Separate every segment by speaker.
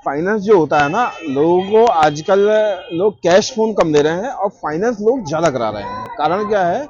Speaker 1: Finance जो होता है ना, लोगों को आजकल लोग कैश फोन कम दे रहे हैं और फाइनेंस लोग ज्यादा करा रहे हैं। कारण क्या है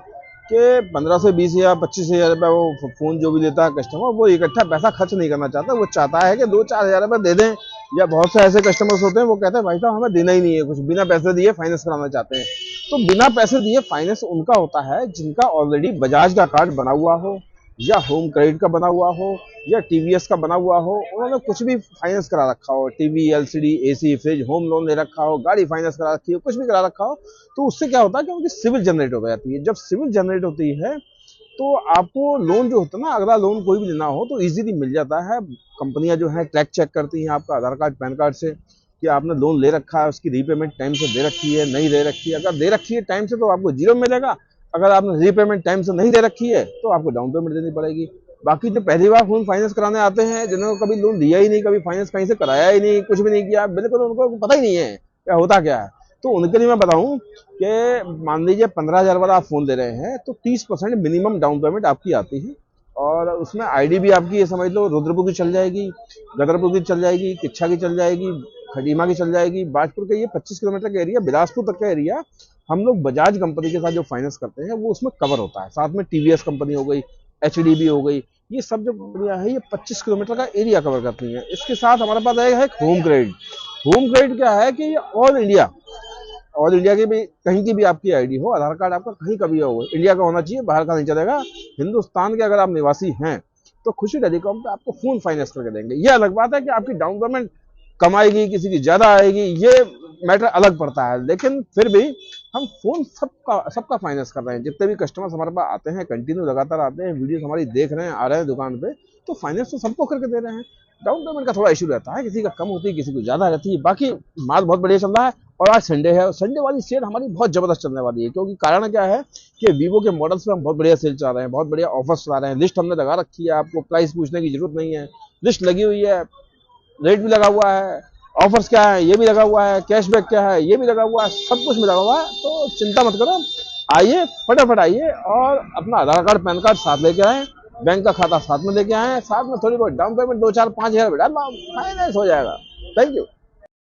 Speaker 1: कि 15 से 20 हजार 25 हजार रुपये वो फोन जो भी लेता है कस्टमर, वो इकट्ठा पैसा खर्च नहीं करना चाहता। वो चाहता है कि 2-4 हजार रुपये दे दें। या बहुत से ऐसे कस्टमर्स होते हैं वो कहते हैं भाई साहब हमें देना ही नहीं है कुछ, बिना पैसे दिए फाइनेंस कराना चाहते हैं। तो बिना पैसे दिए फाइनेंस उनका होता है जिनका ऑलरेडी बजाज का कार्ड बना हुआ हो, या होम क्रेडिट का बना हुआ हो, या टीवीएस का बना हुआ हो। उन्होंने कुछ भी फाइनेंस करा रखा हो, TV, LCD, AC, fridge, home loan ले रखा हो, गाड़ी फाइनेंस करा रखी हो, कुछ भी करा रखा हो। तो उससे क्या होता है कि उनकी सिविल जनरेट हो जाती है। जब सिविल जनरेट होती है तो आपको लोन जो होता है ना, अगला लोन कोई भी लेना हो तो इजीली मिल जाता है। कंपनियां जो है ट्रैक चेक करती हैं आपका आधार कार्ड पैन कार्ड से कि आपने लोन ले रखा है, उसकी रीपेमेंट टाइम से दे रखी है, नहीं दे रखी है। अगर दे रखी है टाइम से तो आपको जीरो मिलेगा। अगर आपने रीपेमेंट टाइम से नहीं दे रखी है तो आपको डाउन पेमेंट देनी पड़ेगी। बाकी जो पहली बार फोन फाइनेंस कराने आते हैं, जिन्होंने कभी लोन लिया ही नहीं, कभी फाइनेंस कहीं से कराया ही नहीं, कुछ भी नहीं किया, बिल्कुल उनको पता ही नहीं है क्या होता क्या है। तो उनके लिए मैं बताऊं कि मान लीजिए 15 हजार वाला आप फोन दे रहे हैं तो 30% मिनिमम डाउन पेमेंट आपकी आती है। और उसमें आईडी भी आपकी, ये समझ लो, रुद्रपुर की चल जाएगी, गदरपुर की चल जाएगी, किच्छा की चल जाएगी, खटीमा की चल जाएगी। बाजपुर का ये 25 किलोमीटर का एरिया, बिलासपुर तक का एरिया हम लोग बजाज कंपनी के साथ जो फाइनेंस करते हैं वो उसमें कवर होता है। साथ में टीवीएस कंपनी हो गई, एचडीबी हो गई, ये सब जो कंपनियां हैं ये 25 किलोमीटर का एरिया कवर करती हैं। इसके साथ हमारे पास आएगा है होम क्रेडिट। होम क्रेडिट क्या है कि ये ऑल इंडिया की भी, कहीं की भी आपकी आईडी हो, आधार कार्ड आपका कहीं का भी हो, इंडिया का होना चाहिए, बाहर का नहीं चलेगा। हिंदुस्तान के अगर आप निवासी हैं तो खुशी टेलीकॉम पे आपको फोन फाइनेंस करके देंगे। ये अलग बात है कि आपकी डाउन पेमेंट कम आएगी, किसी की ज्यादा आएगी, ये मैटर अलग पड़ता है। लेकिन फिर भी हम फोन सबका फाइनेंस कर रहे हैं। जितने भी कस्टमर्स हमारे पास आते हैं, कंटिन्यू लगातार आते हैं, वीडियोस हमारी देख रहे हैं, आ रहे हैं दुकान पे, तो फाइनेंस तो सबको करके दे रहे हैं। डाउन पेमेंट का थोड़ा इशू रहता है, किसी का कम होती है, किसी को ज्यादा रहती है। बाकी माल बहुत बढ़िया चल रहा है। और आज संडे है, संडे वाली सेल हमारी बहुत जबरदस्त चलने वाली है। क्योंकि कारण क्या है कि वीवो के मॉडल्स पे हम बहुत बढ़िया सेल चला रहे हैं, बहुत बढ़िया ऑफर्स चला रहे हैं। लिस्ट हमने लगा रखी है, आपको प्राइस पूछने की जरूरत नहीं है, लिस्ट लगी हुई है, रेट भी लगा हुआ है, ऑफर्स क्या है ये भी लगा हुआ है, कैशबैक क्या है ये भी लगा हुआ है, सब कुछ मिला हुआ है। तो चिंता मत करो, आइए, फटाफट आइए और अपना आधार कार्ड पैन कार्ड साथ लेके आए, बैंक का खाता साथ में लेके आए, साथ में थोड़ी बहुत डाउन पेमेंट 2-4-5 हजार बेटा फाइनेंस हो जाएगा। Thank you.